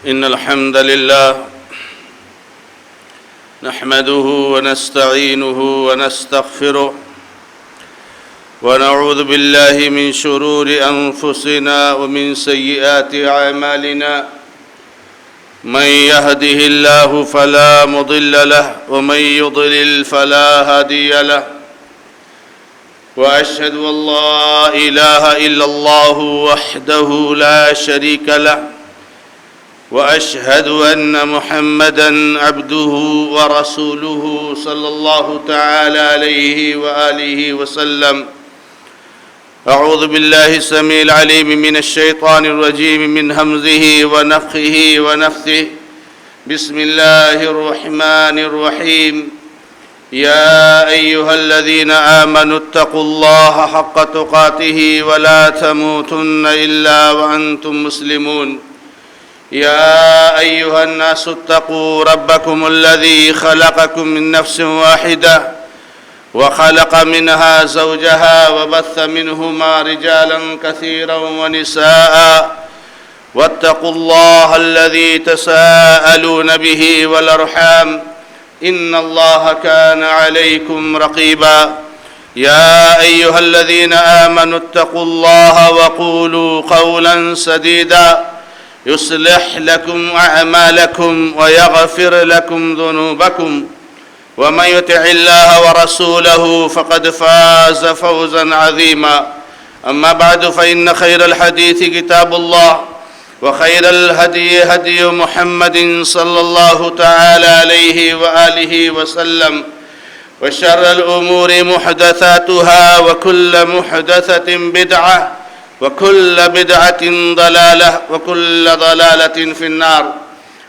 إن الحمد لله نحمده ونستعينه ونستغفره ونعوذ بالله من شرور أنفسنا ومن سيئات أعمالنا من يهده الله فلا مضل له ومن يضلل فلا هادي له وأشهد أن لا إله إلا الله وحده لا شريك له وأشهد أن محمدًا عبده ورسوله صلى الله تعالى عليه وآله وسلم. أعوذ بالله السميع العليم من الشيطان الرجيم من همزه ونفخه ونفثه. بسم الله الرحمن الرحيم. يا أيها الذين آمنوا اتقوا الله حق تقاته ولا تموتن إلا وأنتم مسلمون. يا أيها الناس اتقوا ربكم الذي خلقكم من نفس واحدة وخلق منها زوجها وبث منهما رجالا كثيرا ونساء واتقوا الله الذي تساءلون به والأرحام إن الله كان عليكم رقيبا. يا أيها الذين آمنوا اتقوا الله وقولوا قولا سديدا يصلح لكم أعمالكم ويغفر لكم ذنوبكم ومن يطع الله ورسوله فقد فاز فوزا عظيما. أما بعد فإن خير الحديث كتاب الله وخير الهدي هدي محمد صلى الله تعالى عليه وآله وسلم وشر الأمور محدثاتها وكل محدثة بدعة وكل بدعة ضلالة وكل ضلالة في النار.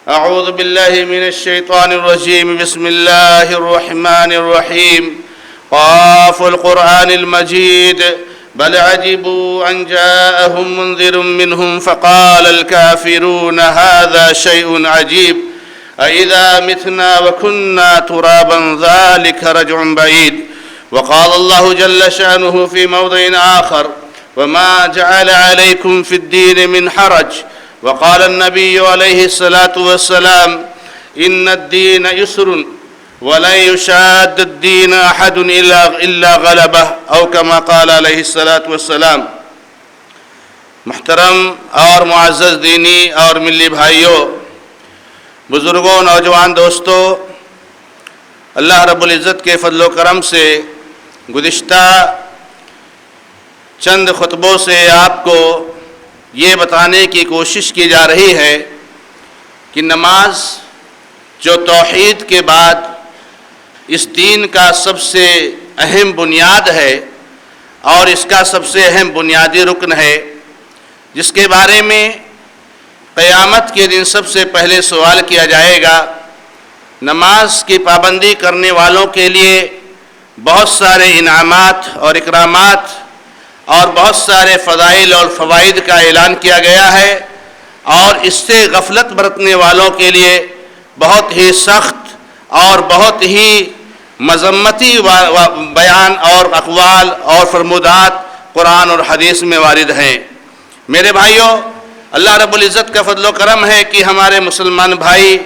أعوذ بالله من الشيطان الرجيم. بسم الله الرحمن الرحيم. قاف القرآن المجيد بل عجبوا أن جاءهم منذر منهم فقال الكافرون هذا شيء عجيب أإذا متنا وكنا ترابا ذلك رجع بعيد. وقال الله جل شأنه في موضع آخر وما جعل عليكم في الدين من حرج. وقال النبي عليه الصلاة والسلام إن الدين يسر ولن يشاد الدين أحد إلا غلبه أو كما قال عليه الصلاة والسلام. محترم اور معزز دینی اور ملی بھائیوں، بزرگوں، نوجوان دوستوں، اللہ رب العزت کے فضل و کرم سے گزشتہ چند خطبوں سے آپ کو یہ بتانے کی کوشش کی جا رہی ہے کہ نماز جو توحید کے بعد اس دین کا سب سے اہم بنیاد ہے اور اس کا سب سے اہم بنیادی رکن ہے، جس کے بارے میں قیامت کے دن سب سے پہلے سوال کیا جائے گا. نماز کی پابندی کرنے والوں کے لیے بہت سارے انعامات اور اکرامات اور بہت سارے فضائل اور فوائد کا اعلان کیا گیا ہے، اور اس سے غفلت برتنے والوں کے لیے بہت ہی سخت اور بہت ہی مذمتی بیان اور اقوال اور فرمودات قرآن اور حدیث میں وارد ہیں. میرے بھائیوں، اللہ رب العزت کا فضل و کرم ہے کہ ہمارے مسلمان بھائی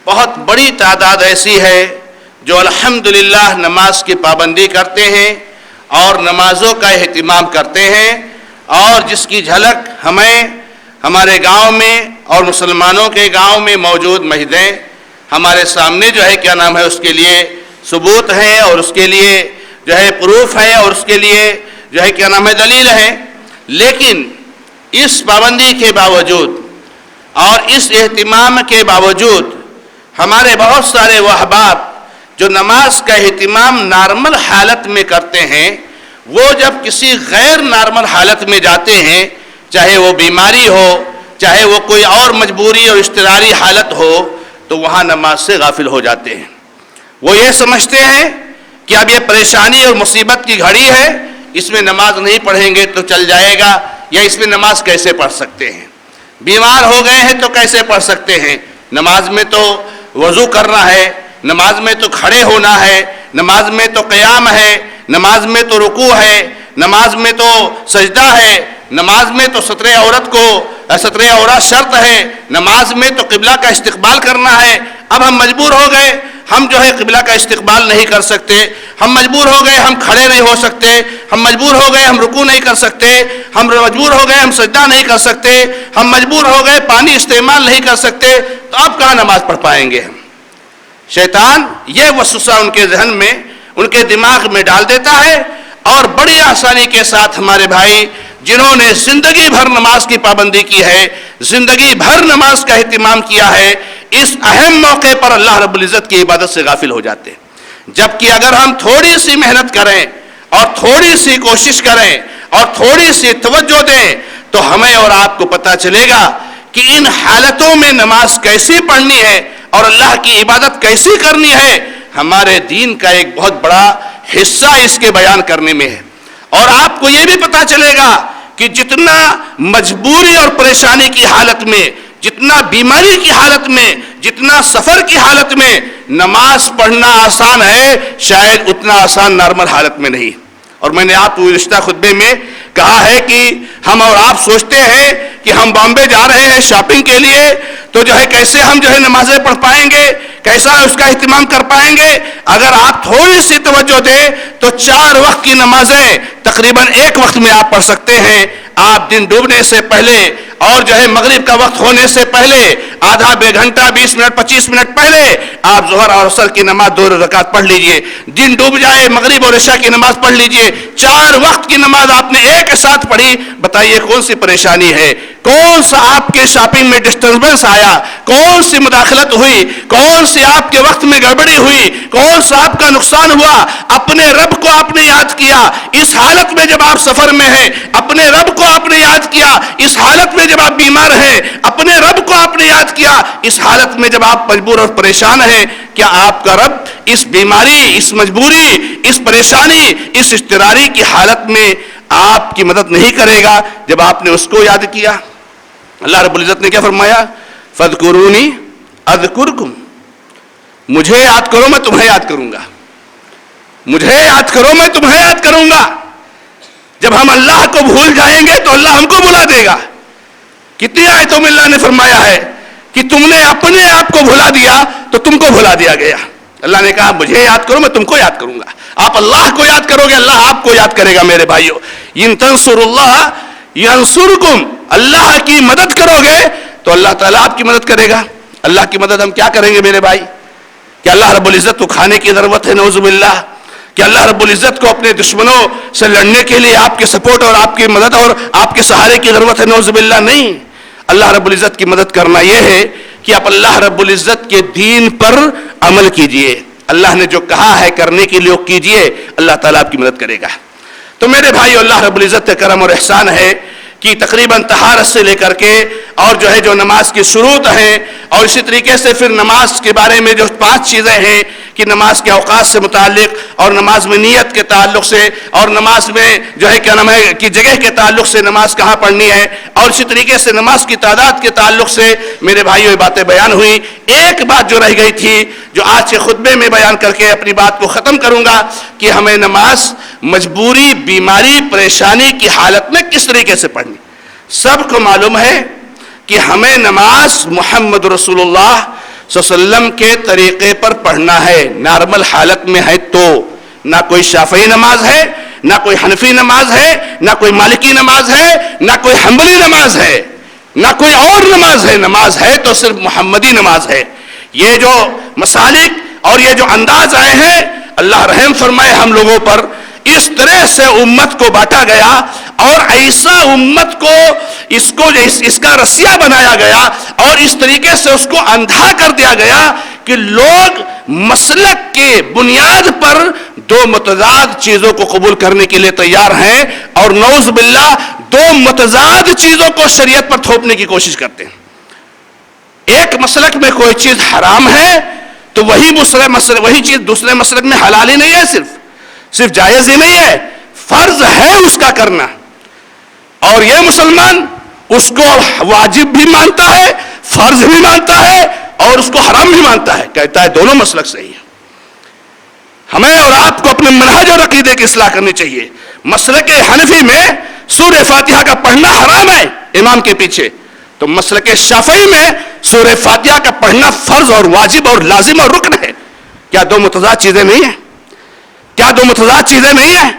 بہت بڑی تعداد ایسی ہے جو الحمدللہ نماز کی پابندی کرتے ہیں اور نمازوں کا اہتمام کرتے ہیں، اور جس کی جھلک ہمیں ہمارے گاؤں میں اور مسلمانوں کے گاؤں میں موجود مسجدیں ہمارے سامنے جو ہے کیا نام ہے اس کے لیے ثبوت ہے، اور اس کے لیے جو ہے پروف ہے، اور اس کے لیے جو ہے کیا نام ہے دلیل ہے. لیکن اس پابندی کے باوجود اور اس اہتمام کے باوجود ہمارے بہت سارے وہ احباب جو نماز کا اہتمام نارمل حالت میں کرتے ہیں، وہ جب کسی غیر نارمل حالت میں جاتے ہیں، چاہے وہ بیماری ہو، چاہے وہ کوئی اور مجبوری اور اضطراری حالت ہو، تو وہاں نماز سے غافل ہو جاتے ہیں. وہ یہ سمجھتے ہیں کہ اب یہ پریشانی اور مصیبت کی گھڑی ہے، اس میں نماز نہیں پڑھیں گے تو چل جائے گا، یا اس میں نماز کیسے پڑھ سکتے ہیں؟ بیمار ہو گئے ہیں تو کیسے پڑھ سکتے ہیں؟ نماز میں تو وضو کرنا ہے، نماز میں تو کھڑے ہونا ہے، نماز میں تو قیام ہے، نماز میں تو رکوع ہے، نماز میں تو سجدہ ہے، نماز میں تو ستر عورت کو ستر عورت شرط ہے، نماز میں تو قبلہ کا استقبال کرنا ہے۔ اب ہم مجبور ہو گئے، ہم جو ہے قبلہ کا استقبال نہیں کر سکتے، ہم مجبور ہو گئے ہم کھڑے نہیں ہو سکتے، ہم مجبور ہو گئے ہم رکوع نہیں کر سکتے، ہم مجبور ہو گئے ہم سجدہ نہیں کر سکتے، ہم مجبور ہو گئے پانی استعمال نہیں کر سکتے، تو اب کہاں نماز پڑھ پائیں گے ہم؟ شیطان یہ وسوسہ ان کے ذہن میں، ان کے دماغ میں ڈال دیتا ہے، اور بڑی آسانی کے ساتھ ہمارے بھائی جنہوں نے زندگی بھر نماز کی پابندی کی ہے، زندگی بھر نماز کا اہتمام کیا ہے، اس اہم موقع پر اللہ رب العزت کی عبادت سے غافل ہو جاتے ہیں۔ جبکہ اگر ہم تھوڑی سی محنت کریں اور تھوڑی سی کوشش کریں اور تھوڑی سی توجہ دیں تو ہمیں اور آپ کو پتہ چلے گا کہ ان حالتوں میں نماز کیسی پڑھنی ہے اور اللہ کی عبادت کیسی کرنی ہے۔ ہمارے دین کا ایک بہت بڑا حصہ اس کے بیان کرنے میں ہے، اور آپ کو یہ بھی پتہ چلے گا کہ جتنا مجبوری اور پریشانی کی حالت میں، جتنا بیماری کی حالت میں، جتنا سفر کی حالت میں نماز پڑھنا آسان ہے، شاید اتنا آسان نارمل حالت میں نہیں۔ اور میں نے آپ کو گزشتہ خطبے میں کہا ہے کہ ہم اور آپ سوچتے ہیں کہ ہم بامبے جا رہے ہیں شاپنگ کے لیے، تو جو ہے کیسے ہم جو ہے نمازیں پڑھ پائیں گے، کیسا اس کا اہتمام کر پائیں گے۔ اگر آپ تھوڑی سی توجہ دیں تو 4 وقت کی نمازیں تقریباً 1 وقت میں آپ پڑھ سکتے ہیں۔ آپ دن ڈوبنے سے پہلے اور جو ہے مغرب کا وقت ہونے سے پہلے آدھا 1 گھنٹہ 20 منٹ 25 منٹ پہلے آپ ظہر اور عصر کی نماز 2 رکعت پڑھ لیجئے۔ دن ڈوب جائے مغرب اور عشاء کی نماز پڑھ لیجئے۔ 4 وقت کی نماز آپ نے ایک ساتھ پڑھی، بتائیے کون سی پریشانی ہے؟ کون سا آپ کے شاپنگ میں ڈسٹربنس آیا؟ کون سی مداخلت ہوئی؟ کون سی آپ کے وقت میں گڑبڑی ہوئی؟ کون سا آپ کا نقصان ہوا؟ اپنے رب کو آپ نے یاد کیا اس حالت میں جب آپ سفر میں ہیں، اپنے رب کو آپ نے یاد کیا اس حالت میں جب آپ بیمار ہیں، اپنے رب کو آپ نے یاد کیا اس حالت میں جب آپ مجبور اور پریشان ہیں۔ کیا آپ کا رب اس بیماری، اس مجبوری، اس پریشانی، اس اضطراری کی حالت میں آپ کی مدد نہیں کرے گا جب آپ نے اس کو یاد کیا؟ اللہ رب العزت نے کیا فرمایا؟ فَاذْكُرُونِي أَذْكُرْكُمْ، مجھے یاد کرو میں تمہیں یاد کروں گا، مجھے یاد کرو میں تمہیں یاد کروں گا۔ جب ہم اللہ کو بھول جائیں گے تو اللہ ہم کو بھلا دے گا۔ کتنی آیتوں میں اللہ نے فرمایا ہے کہ تم نے اپنے آپ کو بھلا دیا تو تم کو بھلا دیا گیا۔ اللہ نے کہا مجھے یاد کرو میں تم کو یاد کروں گا۔ آپ اللہ کو یاد کرو گے، اللہ آپ کو یاد کرے گا۔ میرے بھائیو، ان تنصروا اللہ ینصرکم، اللہ کی مدد کرو گے تو اللہ تعالیٰ آپ کی مدد کرے گا۔ اللہ کی مدد ہم کیا کریں گے میرے بھائی؟ کہ اللہ رب العزت کو کھانے کی ضرورت ہے؟ نعوذ باللہ۔ کہ اللہ رب العزت کو اپنے دشمنوں سے لڑنے کے لیے آپ کے سپورٹ اور آپ کی مدد اور آپ کے سہارے کی ضرورت ہے؟ نعوذ باللہ نہیں۔ اللہ رب العزت کی مدد کرنا یہ ہے کہ آپ اللہ رب العزت کے دین پر عمل کیجئے، اللہ نے جو کہا ہے کرنے کے لیے کیجئے، اللہ تعالیٰ آپ کی مدد کرے گا۔ تو میرے بھائیو، اللہ رب العزت کا کرم اور احسان ہے کہ تقریباً طہارت سے لے کر کے اور جو ہے جو نماز کی شروط ہیں، اور اسی طریقے سے پھر نماز کے بارے میں جو 5 چیزیں ہیں کہ نماز کے اوقات سے متعلق اور نماز میں نیت کے تعلق سے اور نماز میں جو ہے کیا نام ہے کہ جگہ کے تعلق سے نماز کہاں پڑھنی ہے، اور اسی طریقے سے نماز کی تعداد کے تعلق سے میرے بھائیوں یہ باتیں بیان ہوئی۔ ایک بات جو رہ گئی تھی جو آج کے خطبے میں بیان کر کے اپنی بات کو ختم کروں گا کہ ہمیں نماز مجبوری، بیماری، پریشانی کی حالت میں کس طریقے سے پڑھنی۔ سب کو معلوم ہے کہ ہمیں نماز محمد رسول اللہ صلی اللہ علیہ وسلم کے طریقے پر پڑھنا ہے۔ نارمل حالت میں ہے تو نہ کوئی شافعی نماز ہے، نہ کوئی حنفی نماز ہے، نہ کوئی مالکی نماز ہے، نہ کوئی حنبلی نماز ہے، نہ کوئی اور نماز ہے۔ نماز ہے تو صرف محمدی نماز ہے۔ یہ جو مسالک اور یہ جو انداز آئے ہیں، اللہ رحم فرمائے ہم لوگوں پر، اس طرح سے امت کو بانٹا گیا اور ایسا امت کو اس کا رسیہ بنایا گیا اور اس طریقے سے اس کو اندھا کر دیا گیا کہ لوگ مسلک کے بنیاد پر 2 متضاد چیزوں کو قبول کرنے کے لیے تیار ہیں، اور نعوذ باللہ 2 متضاد چیزوں کو شریعت پر تھوپنے کی کوشش کرتے ہیں۔ ایک مسلک میں کوئی چیز حرام ہے تو وہی چیز دوسرے مسلک میں حلال ہی نہیں ہے، صرف جائز ہی نہیں ہے، فرض ہے اس کا کرنا، اور یہ مسلمان اس کو واجب بھی مانتا ہے، فرض بھی مانتا ہے اور اس کو حرام بھی مانتا ہے، کہتا ہے دونوں مسلک صحیح ہے۔ ہمیں اور آپ کو اپنے منہج اور عقیدے کی اصلاح کرنی چاہیے۔ مسلک حنفی میں سورہ فاتحہ کا پڑھنا حرام ہے امام کے پیچھے، تو مسلک شافعی میں سورہ فاتحہ کا پڑھنا فرض اور واجب اور لازم اور رکن ہے. کیا دو متضاد چیزیں نہیں ہیں؟ کیا دو متضاد چیزیں نہیں ہیں؟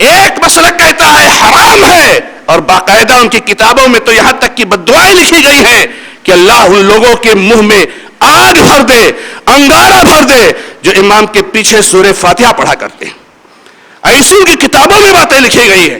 ایک مسلک کہتا ہے حرام ہے، اور باقاعدہ ان کی کتابوں میں تو یہاں تک کہ بددعائیں لکھی گئی ہیں کہ اللہ ان لوگوں کے منہ میں آگ بھر دے، انگارہ بھر دے جو امام کے پیچھے سورہ فاتحہ پڑھا کرتے ہیں. ایسی ان کی کتابوں میں باتیں لکھی گئی ہیں.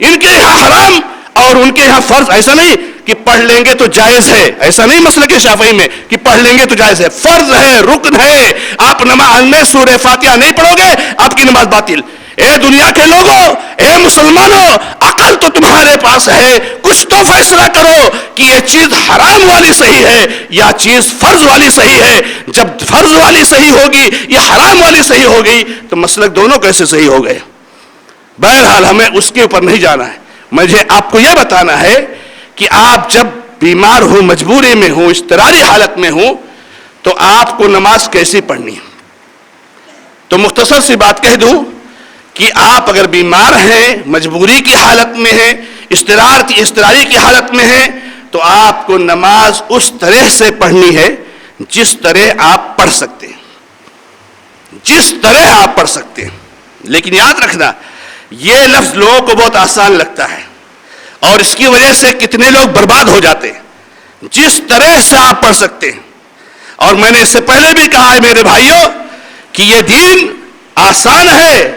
ان کے یہاں حرام اور ان کے یہاں فرض. ایسا نہیں کہ پڑھ لیں گے تو جائز ہے، ایسا نہیں مسلک شافعی میں کہ پڑھ لیں گے تو جائز ہے، فرض ہے، رکن ہے. آپ نماز میں سورہ فاتحہ نہیں پڑھو گے آپ کی نماز باطل. اے دنیا کے لوگوں، اے مسلمانوں، عقل تو تمہارے پاس ہے، کچھ تو فیصلہ کرو کہ یہ چیز حرام والی صحیح ہے یا چیز فرض والی صحیح ہے. جب فرض والی صحیح ہوگی یا حرام والی صحیح ہوگی تو مسلک دونوں کیسے صحیح ہو گئے؟ بہرحال ہمیں اس کے اوپر نہیں جانا ہے. مجھے آپ کو یہ بتانا ہے کہ آپ جب بیمار ہوں، مجبوری میں ہوں، اضطراری حالت میں ہوں تو آپ کو نماز کیسی پڑھنی ہے. تو مختصر سی بات کہہ دوں کہ آپ اگر بیمار ہیں، مجبوری کی حالت میں ہیں، اضطراری کی حالت میں ہیں تو آپ کو نماز اس طرح سے پڑھنی ہے جس طرح آپ پڑھ سکتے ہیں، جس طرح آپ پڑھ سکتے ہیں. لیکن یاد رکھنا یہ لفظ لوگوں کو بہت آسان لگتا ہے اور اس کی وجہ سے کتنے لوگ برباد ہو جاتے ہیں. جس طرح سے آپ پڑھ سکتے ہیں. اور میں نے اس سے پہلے بھی کہا ہے میرے بھائیوں کہ یہ دین آسان ہے،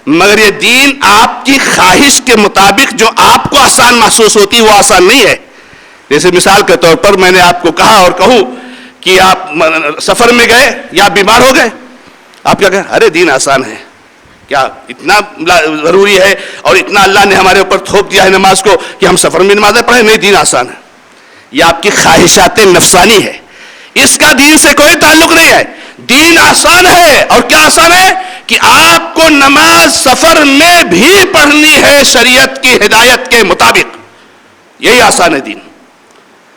مگر یہ دین آپ کی خواہش کے مطابق جو آپ کو آسان محسوس ہوتی ہے وہ آسان نہیں ہے. جیسے مثال کے طور پر میں نے آپ کو کہا اور کہوں کہ آپ سفر میں گئے یا آپ بیمار ہو گئے، آپ کیا کہیں؟ ارے دین آسان ہے، کیا اتنا ضروری ہے اور اتنا اللہ نے ہمارے اوپر تھوپ دیا ہے نماز کو کہ ہم سفر میں نمازیں پڑھیں؟ نہیں، دین آسان ہے. یہ آپ کی خواہشات نفسانی ہے، اس کا دین سے کوئی تعلق نہیں ہے. دین آسان ہے. اور کیا آسان ہے؟ کہ آپ کو نماز سفر میں بھی پڑھنی ہے شریعت کی ہدایت کے مطابق. یہی آسان ہے دین.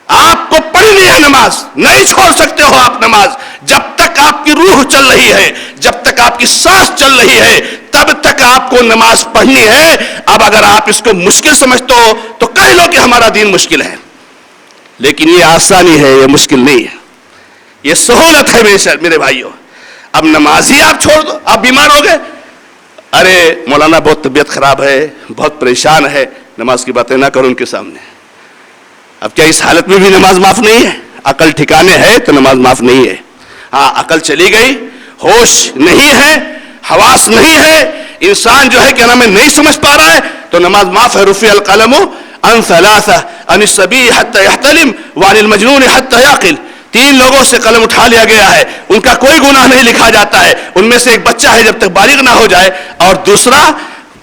آپ کو پڑھنی ہے نماز، نہیں چھوڑ سکتے ہو آپ نماز. جب تک آپ کی روح چل رہی ہے، جب تک آپ کی سانس چل رہی ہے، تب تک آپ کو نماز پڑھنی ہے. اب اگر آپ اس کو مشکل سمجھتے ہو تو کہہ لو کہ ہمارا دین مشکل ہے. لیکن یہ آسانی ہے، یہ مشکل نہیں ہے، یہ سہولت ہے میرے بھائیوں. اب نماز ہی آپ چھوڑ دو. آپ بیمار ہو گئے، ارے مولانا بہت طبیعت خراب ہے، بہت پریشان ہے، نماز کی باتیں نہ کرو ان کے سامنے. اب کیا اس حالت میں بھی نماز معاف نہیں ہے؟ عقل ٹھکانے ہے تو نماز معاف نہیں ہے. ہاں، عقل چلی گئی، ہوش نہیں ہے، حواس نہیں ہے، انسان جو ہے کیا نام ہے نہیں سمجھ پا رہا ہے تو نماز معاف ہے. رفع القلم عن ثلاثہ عن الصبی حتی یحتلم وعن المجنون حتی یعقل. 3 لوگوں سے قلم اٹھا لیا گیا ہے، ان کا کوئی گناہ نہیں لکھا جاتا ہے. ان میں سے ایک بچہ ہے جب تک بالغ نہ ہو جائے، اور دوسرا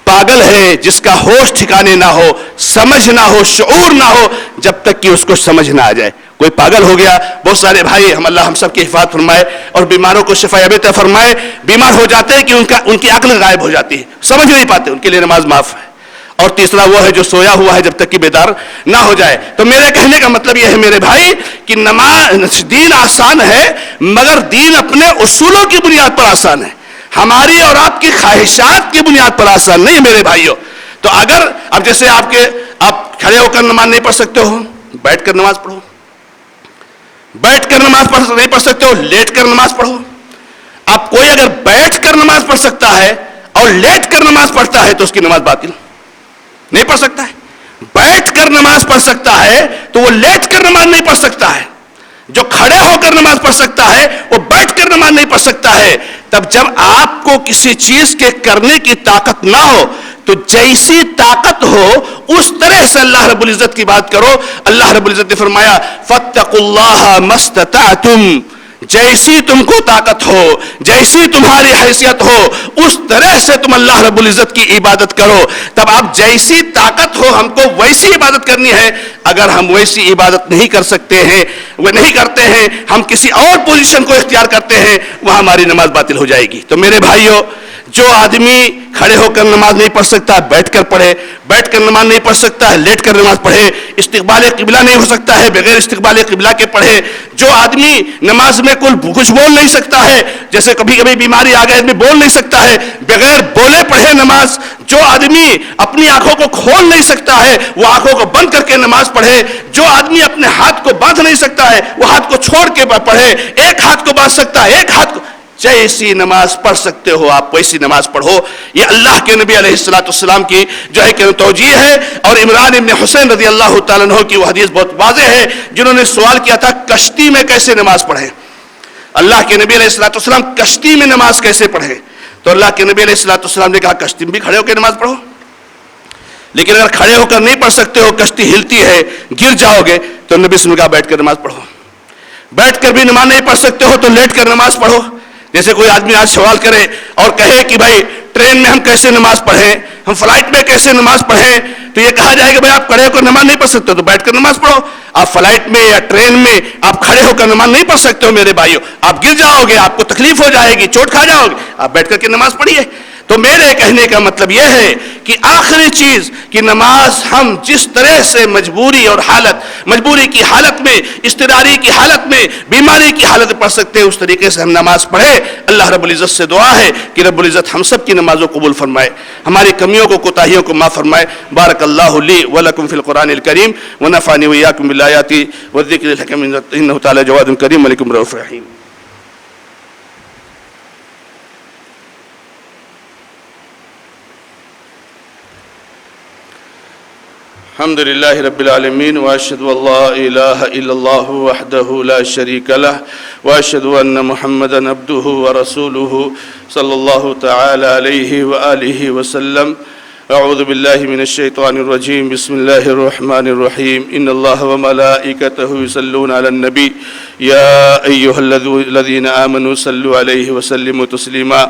پاگل ہے جس کا ہوش ٹھکانے نہ ہو، سمجھ نہ ہو، شعور نہ ہو، جب تک کہ اس کو سمجھ نہ آ جائے. کوئی پاگل ہو گیا. بہت سارے بھائی اللہ ہم سب کی حفاظت فرمائے اور بیماروں کو شفا عطا فرمائے. بیمار ہو جاتے ہیں کہ ان کی عقل غائب ہو جاتی ہے، سمجھ نہیں پاتے، ان کے لیے نماز معاف ہے. اور تیسرا وہ ہے جو سویا ہوا ہے جب تک کہ بیدار نہ ہو جائے. تو میرے کہنے کا مطلب یہ ہے میرے بھائی کہ نماز دین آسان ہے، مگر دین اپنے اصولوں کی بنیاد پر آسان ہے، ہماری اور آپ کی خواہشات کی بنیاد پر آسان نہیں ہے میرے بھائیوں. تو اگر اب جیسے آپ کھڑے ہو کر نماز نہیں پڑھ سکتے ہو، بیٹھ کر نماز پڑھو. بیٹھ کر نماز نہیں پڑھ سکتے ہو، لیٹ کر نماز پڑھو. اب کوئی اگر بیٹھ کر نماز پڑھ سکتا ہے اور لیٹ کر نماز پڑھتا ہے تو اس کی نماز باطل نہیں پڑھ سکتا ہے. بیٹھ کر نماز پڑھ سکتا ہے تو وہ لیٹ کر نماز نہیں پڑھ سکتا ہے. جو کھڑے ہو کر نماز پڑھ سکتا ہے وہ بیٹھ کر نماز نہیں پڑھ سکتا ہے. تب جب آپ کو کسی چیز کے کرنے کی طاقت نہ ہو تو جیسی طاقت ہو اس طرح سے اللہ رب العزت کی بات کرو. اللہ رب العزت نے فرمایا فاتقوا اللہ ما استطعتم. جیسی تم کو طاقت ہو، جیسی تمہاری حیثیت ہو، اس طرح سے تم اللہ رب العزت کی عبادت کرو. تب آپ جیسی طاقت ہو ہم کو ویسی عبادت کرنی ہے. اگر ہم ویسی عبادت نہیں کر سکتے ہیں، وہ نہیں کرتے ہیں، ہم کسی اور پوزیشن کو اختیار کرتے ہیں، وہاں ہماری نماز باطل ہو جائے گی. تو میرے بھائیوں، جو آدمی کھڑے ہو کر نماز نہیں پڑھ سکتا بیٹھ کر پڑھے، بیٹھ کر نماز نہیں پڑھ سکتا ہے لیٹ کر نماز پڑھے، استقبال قبلہ نہیں ہو سکتا ہے بغیر استقبال قبلہ کے پڑھے، جو آدمی نماز میں کچھ بول نہیں سکتا ہے، جیسے کبھی کبھی بیماری آ گئی آدمی بول نہیں سکتا ہے، بغیر بولے پڑھے نماز، جو آدمی اپنی آنکھوں کو کھول نہیں سکتا ہے وہ آنکھوں کو بند کر کے نماز پڑھے، جو آدمی اپنے ہاتھ کو باندھ نہیں سکتا ہے وہ ہاتھ کو چھوڑ کے پڑھے، ایک ہاتھ کو باندھ سکتا ہے ایک ہاتھ کو، جیسی نماز پڑھ سکتے ہو آپ ویسی نماز پڑھو۔ یہ اللہ کے نبی علیہ السلام کی جو ہے کہ توجیہ ہے، اور عمران ابن حسین رضی اللہ تعالیٰ عنہ کی وہ حدیث بہت واضح ہے جنہوں نے سوال کیا تھا کشتی میں کیسے نماز پڑھیں، اللہ کے نبی علیہ السلام کشتی میں نماز کیسے پڑھیں، تو اللہ کے نبی علیہ السلام نے کہا کشتی میں بھی کھڑے ہو کے نماز پڑھو، لیکن اگر کھڑے ہو کر نہیں پڑھ سکتے ہو، کشتی ہلتی ہے گر جاؤ گے، تو نبی صلی اللہ علیہ وسلم نے کہا بیٹھ کر نماز پڑھو، بیٹھ کر بھی نماز نہیں پڑھ سکتے ہو تو لیٹ کر نماز پڑھو۔ جیسے کوئی آدمی آج سوال کرے اور کہے کہ بھائی ٹرین میں ہم کیسے نماز پڑھیں، ہم فلائٹ میں کیسے نماز پڑھیں، تو یہ کہا جائے کہ بھائی آپ کھڑے ہو کر نماز نہیں پڑھ سکتے تو بیٹھ کر نماز پڑھو۔ آپ فلائٹ میں یا ٹرین میں آپ کھڑے ہو کر نماز نہیں پڑھ سکتے ہو میرے بھائیو، آپ گر جاؤ گے، آپ کو تکلیف ہو جائے گی، چوٹ کھا جاؤ گے، آپ بیٹھ کر کے نماز پڑھیے۔ تو میرے کہنے کا مطلب یہ ہے کہ آخری چیز کہ نماز ہم جس طرح سے مجبوری کی حالت میں، اضطراری کی حالت میں، بیماری کی حالت میں پڑھ سکتے ہیں اس طریقے سے ہم نماز پڑھیں۔ اللہ رب العزت سے دعا ہے کہ رب العزت ہم سب کی نمازوں قبول فرمائے، ہماری کمیوں کو کوتاہیوں کو معاف فرمائے۔ بارک اللہ لی ولکم فی القرآن الکریم ونفعنی وإیاکم بالآیات والذکر الحکیم انہ تعالی جواد کریم ملک رؤوف رحیم۔ الحمد للہ رب العالمین واشہد ان لا الہ الا اللہ وحدہ لا شریک لہ واشہد ان محمدا عبدہ ورسولہ صلی اللہ تعالی علیہ وآلہ وسلم۔ اعوذ باللہ من الشیطان الرجیم، بسم اللہ الرحمن الرحیم، ان اللہ وملائکتہ یصلون علی النبی یا ایہا الذین آمنوا صلوا علیہ وسلموا تسلیما۔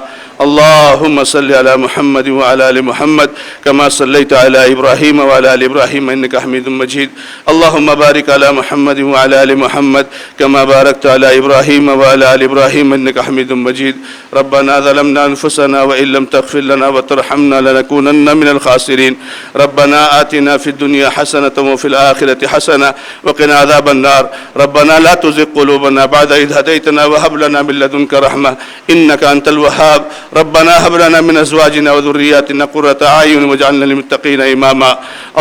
اللہم صل علی محمد وعلی آل محمد کما صلیت علی ابراہیم وعلی آل ابراہیم انک حمید مجید۔ اللہم بارک علی محمد وعلی آل محمد کما بارکت علی ابراہیم وعلی آل ابراہیم انک حمید مجید۔ ربنا ظلمنا انفسنا وإن لم تغفر لنا وترحمنا لنكونن من الخاسرين۔ ربنا آتنا في الدنيا حسنة وفي الآخرة حسنة وقنا عذاب النار۔ ربنا لا تزغ قلوبنا بعد إذ هديتنا وهب لنا من لدنك رحمة إنك أنت الوهاب۔ ربنا هب لنا من أزواجنا وذرياتنا قرة أعين واجعلنا للمتقين إماما۔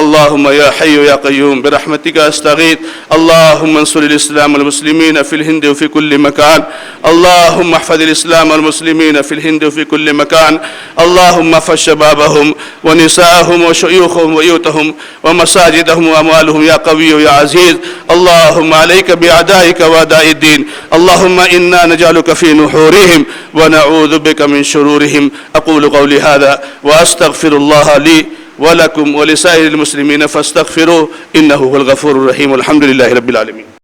اللهم يا حي يا قيوم برحمتك أستغيث، اللهم انصر الإسلام والمسلمين في الهند وفي كل مكان، اللهم احفظ الإسلام والمسلمين في الهند وفي كل مكان، اللهم احفظ شبابهم ونساءهم وشيوخهم ويوتهم ومساجدهم وأموالهم يا قوي يا عزيز۔ اللهم عليك بأعدائك وأعداء الدين، اللهم إنا نجعلك في نحورهم ونعوذ بك من شرورهم۔ أقول قولي هذا وأستغفر الله لي ولكم ولسائر المسلمين فاستغفروه إنه هو الغفور الرحيم، والحمد لله رب العالمين۔